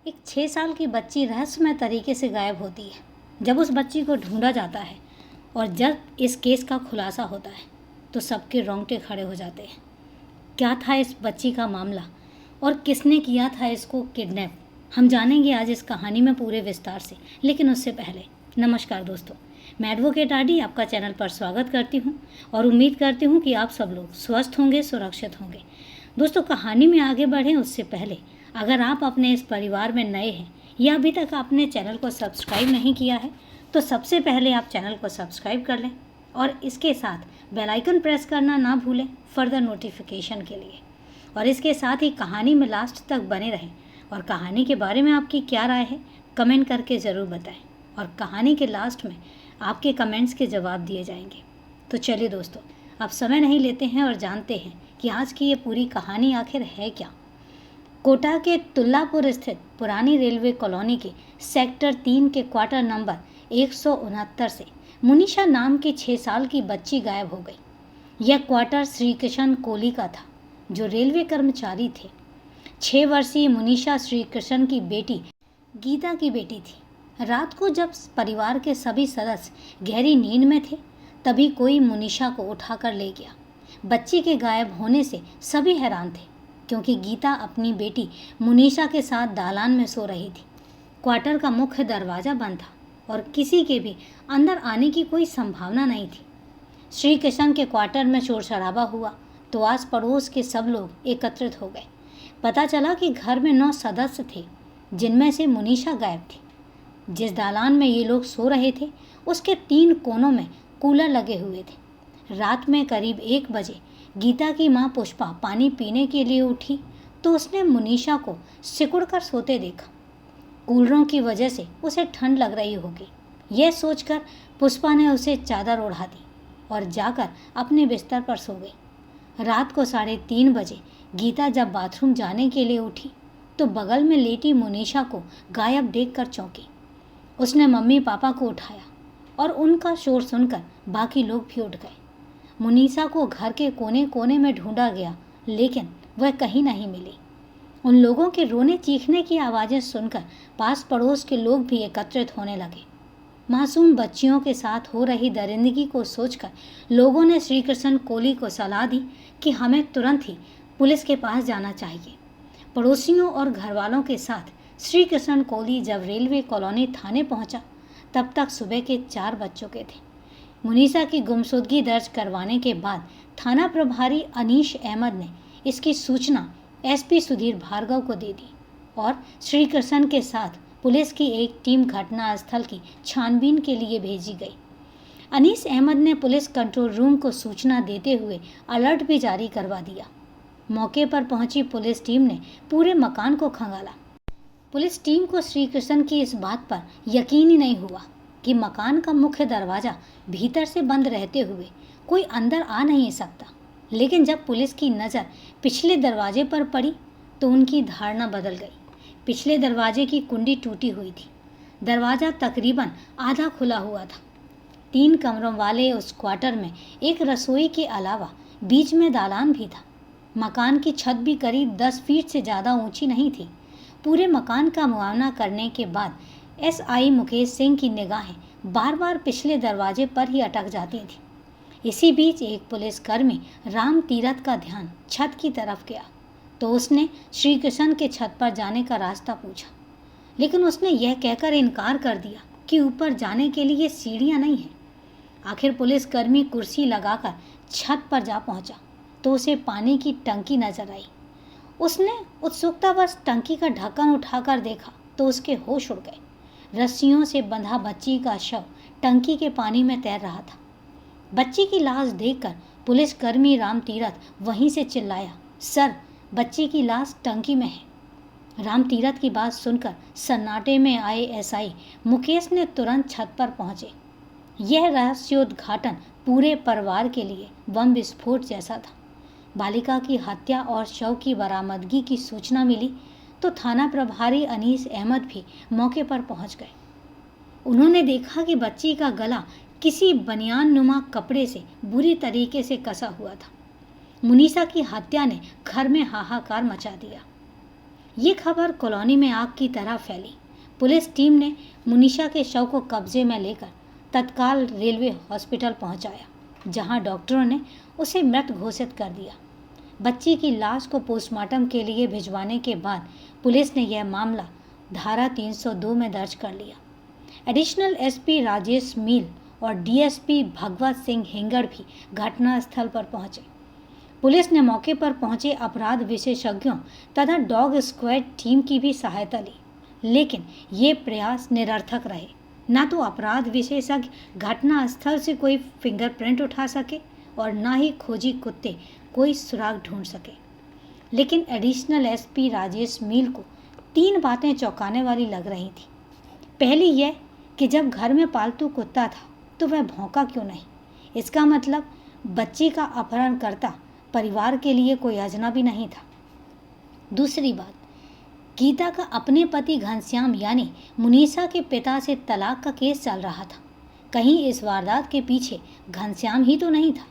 एक 6 साल की बच्ची रहस्यमय तरीके से गायब होती है। जब उस बच्ची को ढूंढा जाता है और जब इस केस का खुलासा होता है तो सबके रोंगटे खड़े हो जाते हैं। क्या था इस बच्ची का मामला और किसने किया था इसको किडनैप, हम जानेंगे आज इस कहानी में पूरे विस्तार से। लेकिन उससे पहले नमस्कार दोस्तों, मैं एडवोकेट आरडी आपका चैनल पर स्वागत करती हूं और उम्मीद करती हूं कि आप सब लोग स्वस्थ होंगे, सुरक्षित होंगे। दोस्तों, कहानी में आगे बढ़ें उससे पहले अगर आप अपने इस परिवार में नए हैं या अभी तक आपने चैनल को सब्सक्राइब नहीं किया है तो सबसे पहले आप चैनल को सब्सक्राइब कर लें और इसके साथ बेल आइकन प्रेस करना ना भूलें फर्दर नोटिफिकेशन के लिए। और इसके साथ ही कहानी में लास्ट तक बने रहें और कहानी के बारे में आपकी क्या राय है कमेंट करके ज़रूर बताएं और कहानी के लास्ट में आपके कमेंट्स के जवाब दिए जाएंगे। तो चलिए दोस्तों, अब समय नहीं लेते हैं और जानते हैं कि आज की ये पूरी कहानी आखिर है क्या। कोटा के तुल्लापुर स्थित पुरानी रेलवे कॉलोनी के सेक्टर 3 के क्वार्टर नंबर 169 से मुनीषा नाम की 6 साल की बच्ची गायब हो गई। यह क्वार्टर श्री कृष्ण कोहली का था जो रेलवे कर्मचारी थे। 6 वर्षीय मुनीषा श्री कृष्ण की बेटी गीता की बेटी थी। रात को जब परिवार के सभी सदस्य गहरी नींद में थे तभी कोई मुनीषा को उठाकर ले गया। बच्ची के गायब होने से सभी हैरान थे क्योंकि गीता अपनी बेटी मुनीषा के साथ दालान में सो रही थी। क्वार्टर का मुख्य दरवाज़ा बंद था और किसी के भी अंदर आने की कोई संभावना नहीं थी। श्री कृष्ण के क्वार्टर में शोर शराबा हुआ तो आस पड़ोस के सब लोग एकत्रित हो गए। पता चला कि घर में 9 सदस्य थे जिनमें से मुनीषा गायब थी। जिस दालान में ये लोग सो रहे थे उसके 3 कोनों में कूलर लगे हुए थे। रात में करीब 1 बजे गीता की मां पुष्पा पानी पीने के लिए उठी तो उसने मुनीषा को सिकुड़कर सोते देखा। कूलरों की वजह से उसे ठंड लग रही होगी। यह सोचकर पुष्पा ने उसे चादर ओढ़ा दी और जाकर अपने बिस्तर पर सो गई। रात को 3:30 बजे गीता जब बाथरूम जाने के लिए उठी तो बगल में लेटी मुनीषा को गायब देखकर चौंकी। उसने मम्मी पापा को उठाया और उनका शोर सुनकर बाकी लोग भी उठ गए। मुनीषा को घर के कोने कोने में ढूंढा गया लेकिन वह कहीं नहीं मिली। उन लोगों के रोने चीखने की आवाज़ें सुनकर पास पड़ोस के लोग भी एकत्रित होने लगे। मासूम बच्चियों के साथ हो रही दरिंदगी को सोचकर लोगों ने श्री कृष्ण कोहली को सलाह दी कि हमें तुरंत ही पुलिस के पास जाना चाहिए। पड़ोसियों और घरवालों के साथ श्री कृष्ण कोहली जब रेलवे कॉलोनी थाने पहुंचा तब तक सुबह के 4 बज चुके थे। मुनीषा की गुमशुदगी दर्ज करवाने के बाद थाना प्रभारी अनीश अहमद ने इसकी सूचना एसपी सुधीर भार्गव को दे दी और श्री कृष्ण के साथ पुलिस की एक टीम घटनास्थल की छानबीन के लिए भेजी गई। अनीस अहमद ने पुलिस कंट्रोल रूम को सूचना देते हुए अलर्ट भी जारी करवा दिया। मौके पर पहुंची पुलिस टीम ने पूरे मकान को खंगाला। पुलिस टीम को श्री कृष्ण की इस बात पर यकीन ही नहीं हुआ कि मकान का मुख्य दरवाज़ा भीतर से बंद रहते हुए कोई अंदर आ नहीं सकता। लेकिन जब पुलिस की नज़र पिछले दरवाजे पर पड़ी तो उनकी धारणा बदल गई। पिछले दरवाजे की कुंडी टूटी हुई थी। दरवाज़ा तकरीबन आधा खुला हुआ था। 3 कमरों वाले उस क्वार्टर में एक रसोई के अलावा बीच में दालान भी था। मकान की छत भी करीब 10 फीट से ज़्यादा ऊंची नहीं थी। पूरे मकान का मुआयना करने के बाद एसआई मुकेश सिंह की निगाहें बार बार पिछले दरवाजे पर ही अटक जाती थी। इसी बीच एक पुलिसकर्मी राम तीरथ का ध्यान छत की तरफ गया तो उसने श्री कृष्ण के छत पर जाने का रास्ता पूछा, लेकिन उसने यह कहकर इनकार कर दिया कि ऊपर जाने के लिए सीढ़ियां नहीं हैं। आखिर पुलिसकर्मी कुर्सी लगाकर छत पर जा पहुंचा तो उसे पानी की टंकी नजर आई। उसने उत्सुकतावश टंकी का ढक्कन उठाकर देखा तो उसके होश उड़ गए। रस्सियों से बंधा बच्ची का शव टंकी के पानी में तैर रहा था। बच्ची की लाश देखकर पुलिसकर्मी राम तीरथ वहीं से चिल्लाया, सर, बच्ची की लाश टंकी में है। राम तीरथ की बात सुनकर सन्नाटे में आए एसआई मुकेश ने तुरंत छत पर पहुंचे। यह रहस्योद्घाटन पूरे परिवार के लिए बम विस्फोट जैसा था। बालिका की हत्या और शव की बरामदगी की सूचना मिली तो थाना प्रभारी अनीस अहमद भी मौके पर पहुंच गए। उन्होंने देखा कि बच्ची का गला किसी बनियान नुमा कपड़े से बुरी तरीके से कसा हुआ था। मुनीषा की हत्या ने घर में हाहाकार मचा दिया। ये खबर कॉलोनी में आग की तरह फैली। पुलिस टीम ने मुनीशा के शव को कब्जे में लेकर तत्काल रेलवे हॉस्पिटल पहुंचाया, जहां डॉक्टरों ने उसे मृत घोषित कर दिया। बच्ची की लाश को पोस्टमार्टम के लिए भिजवाने के बाद पुलिस ने यह मामला धारा 302 में दर्ज कर लिया। एडिशनल एसपी राजेश मील और डीएसपी भगवत सिंह हेंगड़ भी घटनास्थल पर पहुंचे। पुलिस ने मौके पर पहुंचे अपराध विशेषज्ञों तथा डॉग स्क्वाड टीम की भी सहायता ली, लेकिन ये प्रयास निरर्थक रहे। न तो अपराध विशेषज्ञ घटनास्थल से कोई फिंगरप्रिंट उठा सके और न ही खोजी कुत्ते कोई सुराग ढूंढ सके। लेकिन एडिशनल एसपी राजेश मील को 3 बातें चौंकाने वाली लग रही थी। पहली यह कि जब घर में पालतू कुत्ता था तो वह भौंका क्यों नहीं। इसका मतलब बच्ची का अपहरणकर्ता परिवार के लिए कोई अजनबी नहीं था। दूसरी बात, गीता का अपने पति घनश्याम यानी मुनीसा के पिता से तलाक का केस चल रहा था। कहीं इस वारदात के पीछे घनश्याम ही तो नहीं था।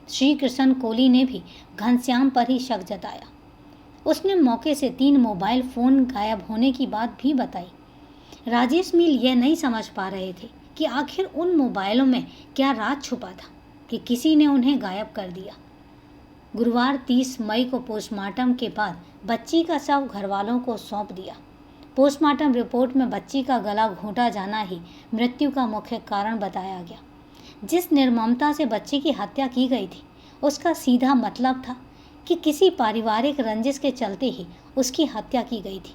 श्री कृष्ण कोहली ने भी घनश्याम पर ही शक जताया। उसने मौके से 3 मोबाइल फ़ोन गायब होने की बात भी बताई। राजेश मील यह नहीं समझ पा रहे थे कि आखिर उन मोबाइलों में क्या राज छुपा था कि किसी ने उन्हें गायब कर दिया। गुरुवार 30 मई को पोस्टमार्टम के बाद बच्ची का शव घरवालों को सौंप दिया। पोस्टमार्टम रिपोर्ट में बच्ची का गला घोंटा जाना ही मृत्यु का मुख्य कारण बताया गया। जिस निर्ममता से बच्ची की हत्या की गई थी, उसका सीधा मतलब था कि किसी पारिवारिक रंजिश के चलते ही उसकी हत्या की गई थी।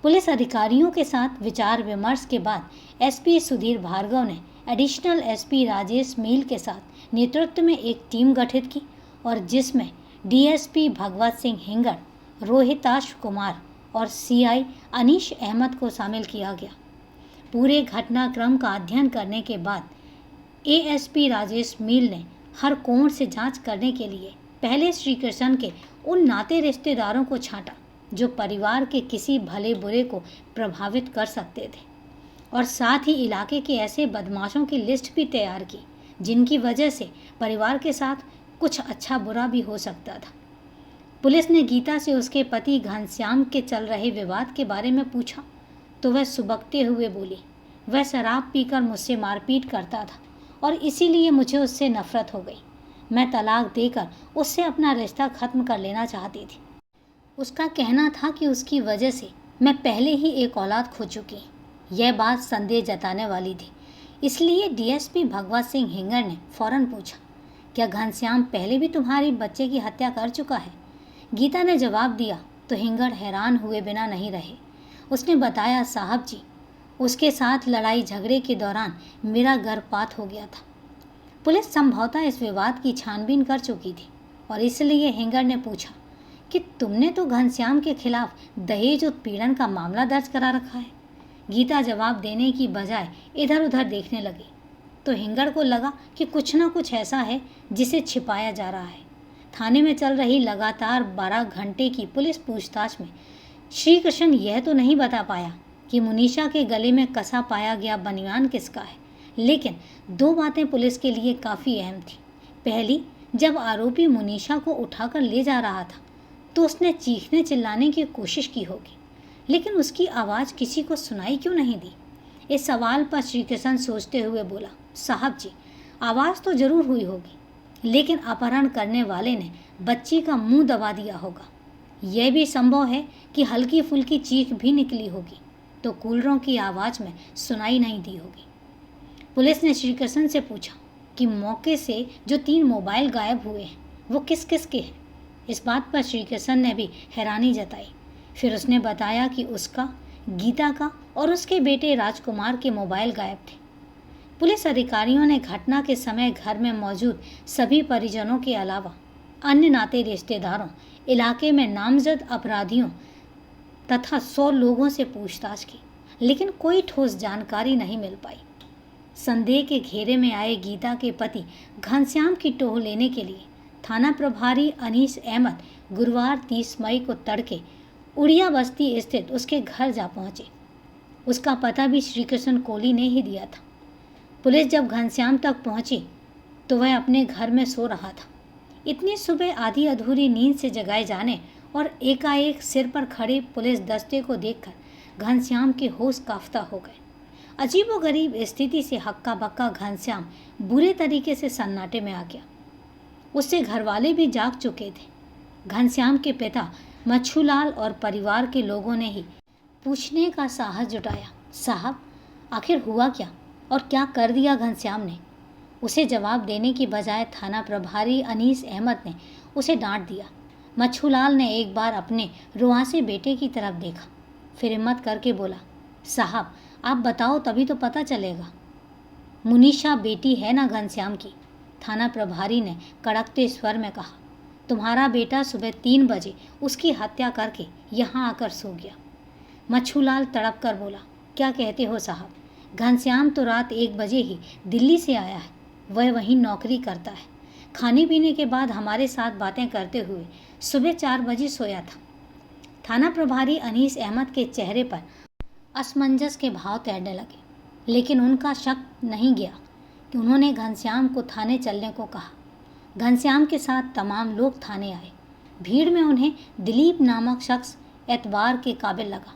पुलिस अधिकारियों के साथ विचार विमर्श के बाद एसपी सुधीर भार्गव ने एडिशनल एसपी राजेश मील के साथ नेतृत्व में एक टीम गठित की और जिसमें डीएसपी भगवत सिंह हेंगड़, रोहिताश कुमार और सीआई अनीश अहमद को शामिल किया गया। पूरे घटनाक्रम का अध्ययन करने के बाद एएसपी राजेश मील ने हर कोण से जांच करने के लिए पहले श्री कृष्ण के उन नाते रिश्तेदारों को छांटा जो परिवार के किसी भले बुरे को प्रभावित कर सकते थे, और साथ ही इलाके के ऐसे बदमाशों की लिस्ट भी तैयार की जिनकी वजह से परिवार के साथ कुछ अच्छा बुरा भी हो सकता था। पुलिस ने गीता से उसके पति घनश्याम के चल रहे विवाद के बारे में पूछा तो वह सुबकते हुए बोली, वह शराब पीकर मुझसे मारपीट करता था और इसीलिए मुझे उससे नफरत हो गई। मैं तलाक देकर उससे अपना रिश्ता ख़त्म कर लेना चाहती थी। उसका कहना था कि उसकी वजह से मैं पहले ही एक औलाद खो चुकी। यह बात संदेह जताने वाली थी, इसलिए डीएसपी भगवत सिंह हेंगड़ ने फौरन पूछा, क्या घनश्याम पहले भी तुम्हारी बच्चे की हत्या कर चुका है? गीता ने जवाब दिया तो हेंगड़ हैरान हुए बिना नहीं रहे। उसने बताया, साहब जी, उसके साथ लड़ाई झगड़े के दौरान मेरा गर्भपात हो गया था। पुलिस संभवतः इस विवाद की छानबीन कर चुकी थी और इसलिए हेंगड़ ने पूछा कि तुमने तो घनश्याम के खिलाफ दहेज उत्पीड़न का मामला दर्ज करा रखा है। गीता जवाब देने की बजाय इधर उधर देखने लगी तो हेंगड़ को लगा कि कुछ ना कुछ ऐसा है जिसे छिपाया जा रहा है। थाने में चल रही लगातार 12 घंटे की पुलिस पूछताछ में श्री कृष्ण यह तो नहीं बता पाया कि मुनीशा के गले में कसा पाया गया बनियान किसका है, लेकिन 2 बातें पुलिस के लिए काफ़ी अहम थी। पहली, जब आरोपी मुनीशा को उठाकर ले जा रहा था तो उसने चीखने चिल्लाने की कोशिश की होगी, लेकिन उसकी आवाज़ किसी को सुनाई क्यों नहीं दी। इस सवाल पर श्री कृष्ण सोचते हुए बोला, साहब जी, आवाज़ तो ज़रूर हुई होगी, लेकिन अपहरण करने वाले ने बच्ची का मुंह दबा दिया होगा। यह भी संभव है कि हल्की फुल्की चीख भी निकली होगी तो कूलरों की आवाज़ में सुनाई नहीं दी होगी। पुलिस ने श्री कृष्ण से पूछा कि मौके से जो 3 मोबाइल गायब हुए हैं वो किस किस के हैं। इस बात पर श्री कृष्ण ने भी हैरानी जताई। फिर उसने बताया कि उसका, गीता का और उसके बेटे राजकुमार के मोबाइल गायब थे। पुलिस अधिकारियों ने घटना के समय घर में मौजूद सभी परिजनों के अलावा अन्य नाते रिश्तेदारों, इलाके में नामजद अपराधियों तथा 100 लोगों से पूछताछ की, लेकिन कोई ठोस जानकारी नहीं मिल पाई। संदेह के घेरे में आए गीता के पति घनश्याम की टोह लेने के लिए थाना प्रभारी अनीस अहमद गुरुवार 30 मई को तड़के उड़िया बस्ती स्थित उसके घर जा पहुंचे। उसका पता भी श्री कृष्ण कोहली ने ही दिया था। पुलिस जब घनश्याम तक पहुंची तो वह अपने घर में सो रहा था। इतनी सुबह आधी अधूरी नींद से जगाए जाने और एकाएक सिर पर खड़े पुलिस दस्ते को देखकर घनश्याम के होश काफ्ता हो गए। अजीबोगरीब स्थिति से हक्का बक्का घनश्याम बुरे तरीके से सन्नाटे में आ गया। उससे घरवाले भी जाग चुके थे। घनश्याम के पिता मच्छूलाल और परिवार के लोगों ने ही पूछने का साहस जुटाया, साहब आखिर हुआ क्या और क्या कर दिया घनश्याम ने? उसे जवाब देने की बजाय थाना प्रभारी अनीस अहमद ने उसे डांट दिया। मच्छूलाल ने एक बार अपने रुआंसे बेटे की तरफ देखा, फिर हिम्मत करके बोला, साहब आप बताओ तभी तो पता चलेगा। मुनीषा बेटी है ना घनश्याम की? थाना प्रभारी ने कड़कते स्वर में कहा। तुम्हारा बेटा सुबह 3 बजे उसकी हत्या करके यहाँ आकर सो गया। मच्छूलाल तड़प कर बोला, क्या कहते हो साहब? घनश्याम तो रात 1 बजे ही दिल्ली से आया है। वह वहीं नौकरी करता है। खाने पीने के बाद हमारे साथ बातें करते हुए सुबह 4 बजे सोया था। थाना प्रभारी अनीस अहमद के चेहरे पर असमंजस के भाव तैरने लगे, लेकिन उनका शक नहीं गया कि उन्होंने घनश्याम को थाने चलने को कहा। घनश्याम के साथ तमाम लोग थाने आए। भीड़ में उन्हें दिलीप नामक शख्स एतबार के काबिल लगा।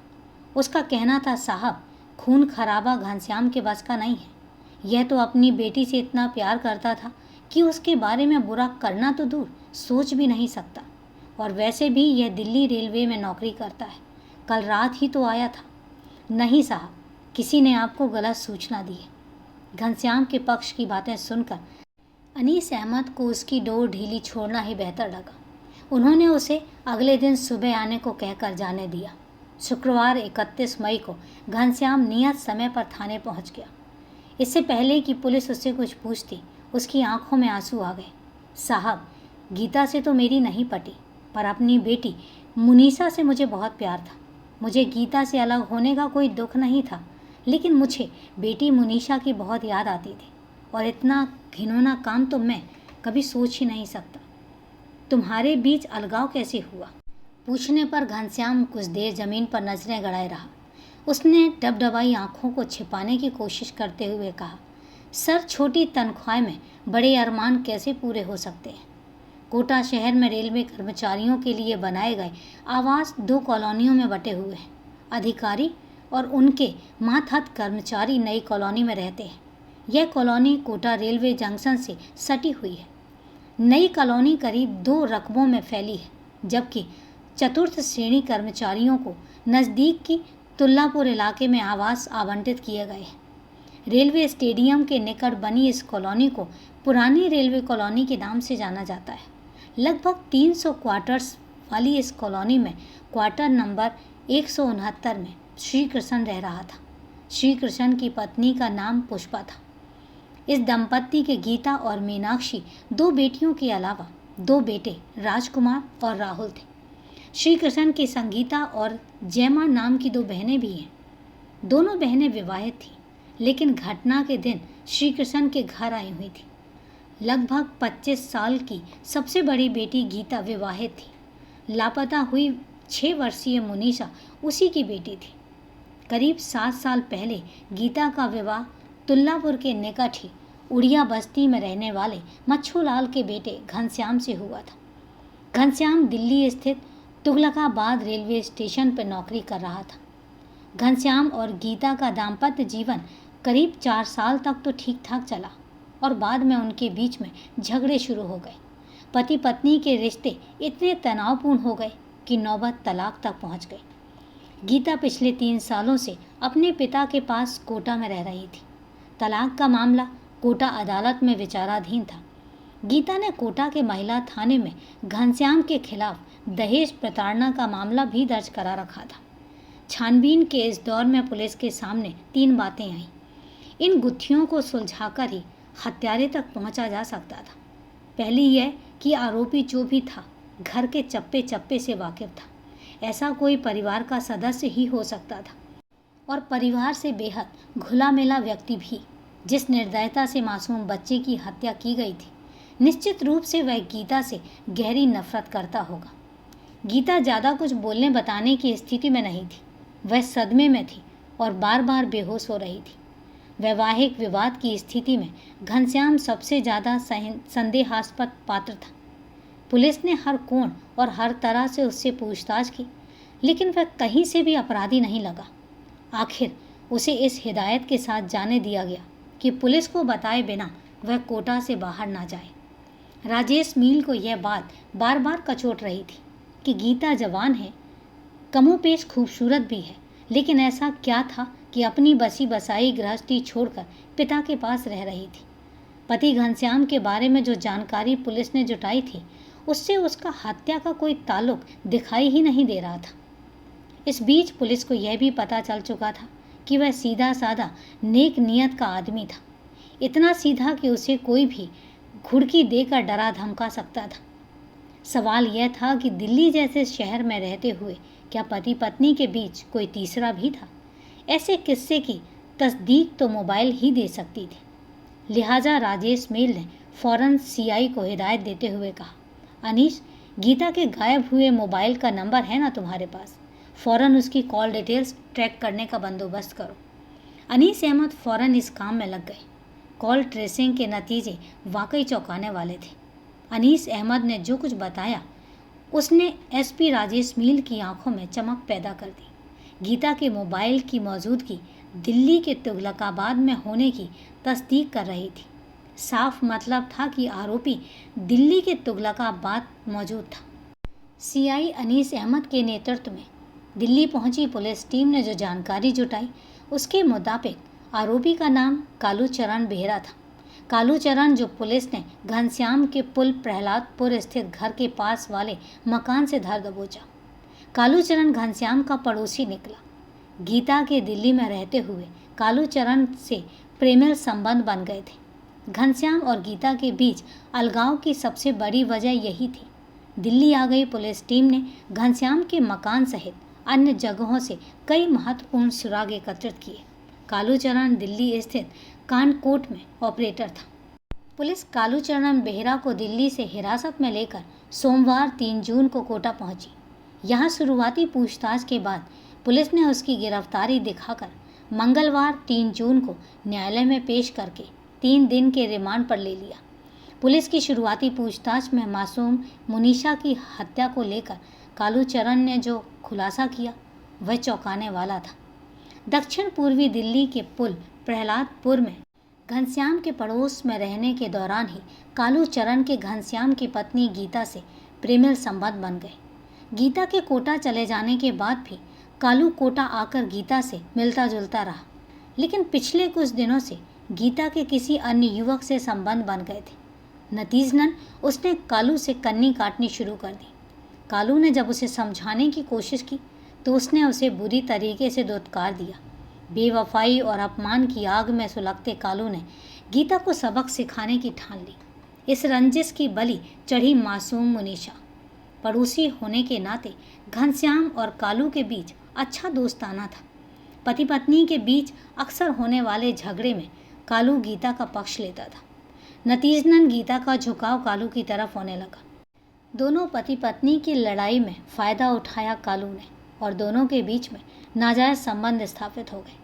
उसका कहना था, साहब खून खराबा घनश्याम के बस का नहीं है। यह तो अपनी बेटी से इतना प्यार करता था कि उसके बारे में बुरा करना तो दूर सोच भी नहीं सकता। और वैसे भी यह दिल्ली रेलवे में नौकरी करता है। कल रात ही तो आया था। नहीं साहब, किसी ने आपको गलत सूचना दी है। घनश्याम के पक्ष की बातें सुनकर अनीस अहमद को उसकी डोर ढीली छोड़ना ही बेहतर लगा। उन्होंने उसे अगले दिन सुबह आने को कहकर जाने दिया। शुक्रवार 31 मई को घनश्याम नियत समय पर थाने पहुंच गया। इससे पहले कि पुलिस उससे कुछ पूछती, उसकी आंखों में आंसू आ गए। साहब, गीता से तो मेरी नहीं पटी, पर अपनी बेटी मुनीसा से मुझे बहुत प्यार था। मुझे गीता से अलग होने का कोई दुख नहीं था, लेकिन मुझे बेटी मुनीसा की बहुत याद आती थी और इतना घिनौना काम तो मैं कभी सोच ही नहीं सकता। तुम्हारे बीच अलगाव कैसे हुआ? पूछने पर घनश्याम कुछ देर जमीन पर नजरें गड़ाए रहा। उसने डबडबाई आंखों को छिपाने की कोशिश करते हुए कहा, सर छोटी तनख्वाह में बड़े अरमान कैसे पूरे हो सकते हैं? कोटा शहर में रेलवे कर्मचारियों के लिए बनाए गए आवास 2 कॉलोनियों में बटे हुए हैं। अधिकारी और उनके मातहत कर्मचारी नई कॉलोनी में रहते हैं। यह कॉलोनी कोटा रेलवे जंक्शन से सटी हुई है। नई कॉलोनी करीब 2 रकबों में फैली है, जबकि चतुर्थ श्रेणी कर्मचारियों को नज़दीक की तुल्लापुर इलाके में आवास आवंटित किए गए हैं। रेलवे स्टेडियम के निकट बनी इस कॉलोनी को पुरानी रेलवे कॉलोनी के नाम से जाना जाता है। लगभग 300 क्वार्टर्स वाली इस कॉलोनी में क्वार्टर नंबर 169 में श्री कृष्ण रह रहा था। श्री कृष्ण की पत्नी का नाम पुष्पा था। इस दंपत्ति के गीता और मीनाक्षी 2 बेटियों के अलावा 2 बेटे राजकुमार और राहुल थे। श्री कृष्ण की संगीता और जयमा नाम की 2 बहनें भी हैं। दोनों बहनें विवाहित थीं, लेकिन घटना के दिन श्री कृष्ण के घर आई हुई थी। लगभग 25 साल की सबसे बड़ी बेटी गीता विवाहित थी। लापता हुई 6 वर्षीय मुनीषा उसी की बेटी थी। करीब 7 साल पहले गीता का विवाह तुल्लापुर के निकट ही उड़िया बस्ती में रहने वाले मच्छूलाल के बेटे घनश्याम से हुआ था। घनश्याम दिल्ली स्थित तुगलकाबाद रेलवे स्टेशन पर नौकरी कर रहा था। घनश्याम और गीता का दाम्पत्य जीवन करीब 4 साल तक तो ठीक ठाक चला और बाद में उनके बीच में झगड़े शुरू हो गए। पति पत्नी के रिश्ते इतने तनावपूर्ण हो गए कि नौबत तलाक तक पहुंच गई। गीता पिछले 3 सालों से अपने पिता के पास कोटा में रह रही थी। तलाक का मामला कोटा अदालत में विचाराधीन था। गीता ने कोटा के महिला थाने में घनश्याम के खिलाफ दहेज प्रताड़ना का मामला भी दर्ज करा रखा था। छानबीन के इस दौर में पुलिस के सामने 3 बातें आईं। इन गुत्थियों को सुलझाकर ही हत्यारे तक पहुंचा जा सकता था। पहली यह कि आरोपी जो भी था घर के चप्पे चप्पे से वाकिफ था। ऐसा कोई परिवार का सदस्य ही हो सकता था, और परिवार से बेहद घुला मिला व्यक्ति भी। जिस निर्दयता से मासूम बच्चे की हत्या की गई थी, निश्चित रूप से वह गीता से गहरी नफरत करता होगा। गीता ज़्यादा कुछ बोलने बताने की स्थिति में नहीं थी। वह सदमे में थी और बार बार बेहोश हो रही थी। वैवाहिक विवाद की स्थिति में घनश्याम सबसे ज़्यादा संदेहास्पद पात्र था। पुलिस ने हर कोण और हर तरह से उससे पूछताछ की, लेकिन वह कहीं से भी अपराधी नहीं लगा। आखिर उसे इस हिदायत के साथ जाने दिया गया कि पुलिस को बताए बिना वह कोटा से बाहर ना जाए। राजेश मील को यह बात बार बार कचोट रही थी कि गीता जवान है, कमोपेश खूबसूरत भी है, लेकिन ऐसा क्या था कि अपनी बसी बसाई गृहस्थी छोड़कर पिता के पास रह रही थी। पति घनश्याम के बारे में जो जानकारी पुलिस ने जुटाई थी, उससे उसका हत्या का कोई ताल्लुक दिखाई ही नहीं दे रहा था। इस बीच पुलिस को यह भी पता चल चुका था कि वह सीधा साधा नेक नियत का आदमी था, इतना सीधा कि उसे कोई भी घुड़की देकर डरा धमका सकता था। सवाल यह था कि दिल्ली जैसे शहर में रहते हुए क्या पति पत्नी के बीच कोई तीसरा भी था? ऐसे किस्से की तस्दीक तो मोबाइल ही दे सकती थी। लिहाजा राजेश मील ने फौरन सीआई को हिदायत देते हुए कहा, अनीश, गीता के गायब हुए मोबाइल का नंबर है ना तुम्हारे पास? फ़ौरन उसकी कॉल डिटेल्स ट्रैक करने का बंदोबस्त करो। अनीस अहमद फ़ौरन इस काम में लग गए। कॉल ट्रेसिंग के नतीजे वाकई चौंकाने वाले थे। अनीस अहमद ने जो कुछ बताया उसने एसपी राजेश मील की आंखों में चमक पैदा कर दी। गीता के मोबाइल की मौजूदगी दिल्ली के तुगलकाबाद में होने की तस्दीक कर रही थी। साफ मतलब था कि आरोपी दिल्ली के तुगलकाबाद मौजूद था। सीआई अनीस अहमद के नेतृत्व में दिल्ली पहुंची पुलिस टीम ने जो जानकारी जुटाई, उसके मुताबिक आरोपी का नाम कालूचरण बेहरा था। कालूचरण, जो पुलिस ने घनश्याम के पुल प्रहलादपुर स्थित घर के पास वाले मकान से धर दबोचा। कालूचरण घनश्याम का पड़ोसी निकला। गीता के दिल्ली में रहते हुए कालूचरण से प्रेमल संबंध बन गए थे। घनश्याम और गीता के बीच अलगाव की सबसे बड़ी वजह यही थी। दिल्ली आ गई पुलिस टीम ने घनश्याम के मकान सहित अन्य जगहों से कई महत्वपूर्ण सुराग एकत्रित किए। कालूचरण दिल्ली स्थित कानकोट में ऑपरेटर था। पुलिस कालूचरण बेहरा को दिल्ली से हिरासत में लेकर सोमवार 3 जून को कोटा पहुंची। यहां शुरुआती पूछताछ के बाद पुलिस ने उसकी गिरफ्तारी दिखाकर मंगलवार 3 जून को न्यायालय में पेश करके 3 दिन के रिमांड पर ले लिया। पुलिस की शुरुआती पूछताछ में मासूम मुनीशा की हत्या को लेकर कालूचरण ने जो खुलासा किया वह चौंकाने वाला था। दक्षिण पूर्वी दिल्ली के पुल प्रहलादपुर में घनश्याम के पड़ोस में रहने के दौरान ही कालूचरण के घनश्याम की पत्नी गीता से प्रेमल संबंध बन गए। गीता के कोटा चले जाने के बाद भी कालू कोटा आकर गीता से मिलता जुलता रहा, लेकिन पिछले कुछ दिनों से गीता के किसी अन्य युवक से संबंध बन गए थे। नतीजतन उसने कालू से कन्नी काटनी शुरू कर दी। कालू ने जब उसे समझाने की कोशिश की तो उसने उसे बुरी तरीके से दुत्कार दिया। बेवफाई और अपमान की आग में सुलगते कालू ने गीता को सबक सिखाने की ठान ली। इस रंजिश की बलि चढ़ी मासूम मुनीशा। पड़ोसी होने के नाते घनश्याम और कालू के बीच अच्छा दोस्ताना था। पति पत्नी के बीच अक्सर होने वाले झगड़े में कालू गीता का पक्ष लेता था। नतीजतन गीता का झुकाव कालू की तरफ होने लगा। दोनों पति पत्नी की लड़ाई में फ़ायदा उठाया कालू ने और दोनों के बीच में नाजायज़ संबंध स्थापित हो गए।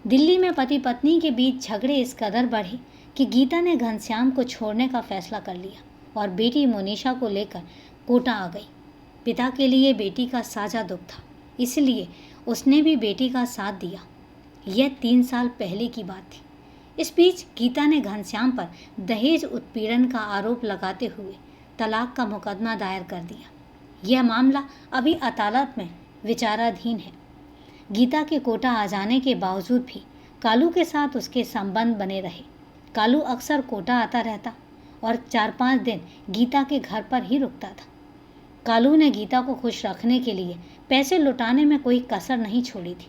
दिल्ली में पति पत्नी के बीच झगड़े इस कदर बढ़े कि गीता ने घनश्याम को छोड़ने का फैसला कर लिया और बेटी मोनिशा को लेकर कोटा आ गई। पिता के लिए बेटी का साझा दुख था, इसलिए उसने भी बेटी का साथ दिया। यह 3 साल पहले की बात थी। इस बीच गीता ने घनश्याम पर दहेज उत्पीड़न का आरोप लगाते हुए तलाक का मुकदमा दायर कर दिया। यह मामला अभी अदालत में विचाराधीन है। गीता के कोटा आ जाने के बावजूद भी कालू के साथ उसके संबंध बने रहे। कालू अक्सर कोटा आता रहता और 4-5 दिन गीता के घर पर ही रुकता था। कालू ने गीता को खुश रखने के लिए पैसे लुटाने में कोई कसर नहीं छोड़ी थी।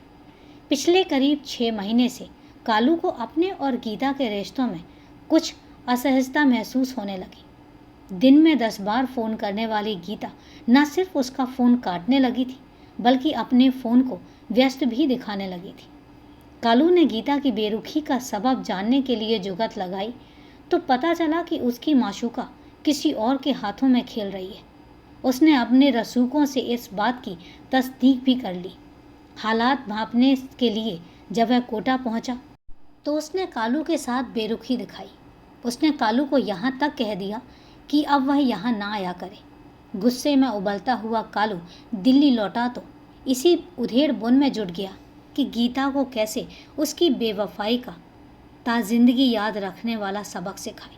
पिछले करीब 6 महीने से कालू को अपने और गीता के रिश्तों में कुछ असहजता महसूस होने लगी। दिन में 10 बार फ़ोन करने वाली गीता न सिर्फ उसका फ़ोन काटने लगी थी, बल्कि अपने फ़ोन को व्यस्त भी दिखाने लगी थी। कालू ने गीता की बेरुखी का सबब जानने के लिए जुगत लगाई तो पता चला कि उसकी माशूका किसी और के हाथों में खेल रही है। उसने अपने रसूखों से इस बात की तस्दीक भी कर ली। हालात भांपने के लिए जब वह कोटा पहुंचा तो उसने कालू के साथ बेरुखी दिखाई। उसने कालू को यहाँ तक कह दिया कि अब वह यहाँ ना आया करे। गुस्से में उबलता हुआ कालू दिल्ली लौटा तो इसी उधेड़ बुन में जुट गया कि गीता को कैसे उसकी बेवफाई का ताजिंदगी याद रखने वाला सबक सिखाए।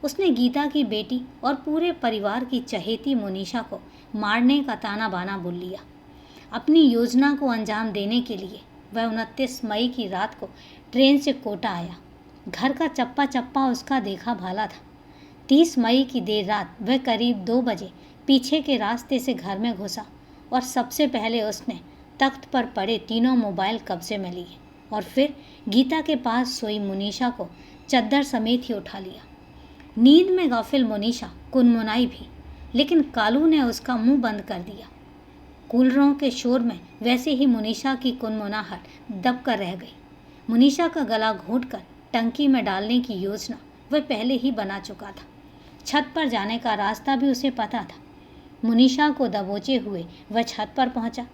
उसने गीता की बेटी और पूरे परिवार की चहेती मोनिशा को मारने का ताना बाना बोल लिया। अपनी योजना को अंजाम देने के लिए वह 29 मई की रात को ट्रेन से कोटा आया। घर का चप्पा चप्पा उसका देखा भाला था। 30 मई की देर रात वह करीब 2 बजे पीछे के रास्ते से घर में घुसा और सबसे पहले उसने तख्त पर पड़े तीनों मोबाइल कब्जे में लिए और फिर गीता के पास सोई मुनीषा को चद्दर समेत ही उठा लिया। नींद में गाफिल मुनीषा कुनमुनाई भी, लेकिन कालू ने उसका मुंह बंद कर दिया। कूलरों के शोर में वैसे ही मुनीषा की कुनमुनाहट दब कर रह गई। मुनीषा का गला घोंटकर टंकी में डालने की योजना वह पहले ही बना चुका था। छत पर जाने का रास्ता भी उसे पता था। मुनीषा को दबोचे हुए वह छत पर पहुंचा।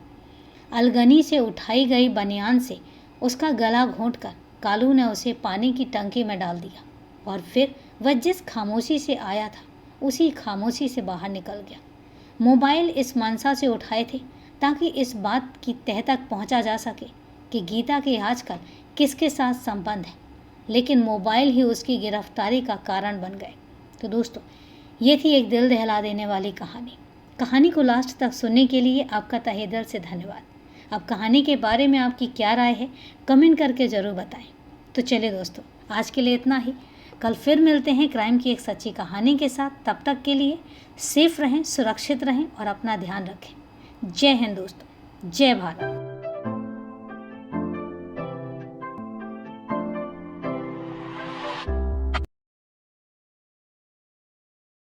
अलगनी से उठाई गई बनियान से उसका गला घोंटकर कालू ने उसे पानी की टंकी में डाल दिया और फिर वह जिस खामोशी से आया था उसी खामोशी से बाहर निकल गया। मोबाइल इस मनसा से उठाए थे ताकि इस बात की तह तक पहुंचा जा सके कि गीता के आजकल किसके साथ संबंध है, लेकिन मोबाइल ही उसकी गिरफ्तारी का कारण बन गए। तो दोस्तों, ये थी एक दिल दहला देने वाली कहानी को लास्ट तक सुनने के लिए आपका तहे दिल से धन्यवाद। अब कहानी के बारे में आपकी क्या राय है कमेंट करके ज़रूर बताएं। तो चलिए दोस्तों, आज के लिए इतना ही। कल फिर मिलते हैं क्राइम की एक सच्ची कहानी के साथ। तब तक के लिए सेफ रहें, सुरक्षित रहें और अपना ध्यान रखें। जय हिंद दोस्तों, जय भारत।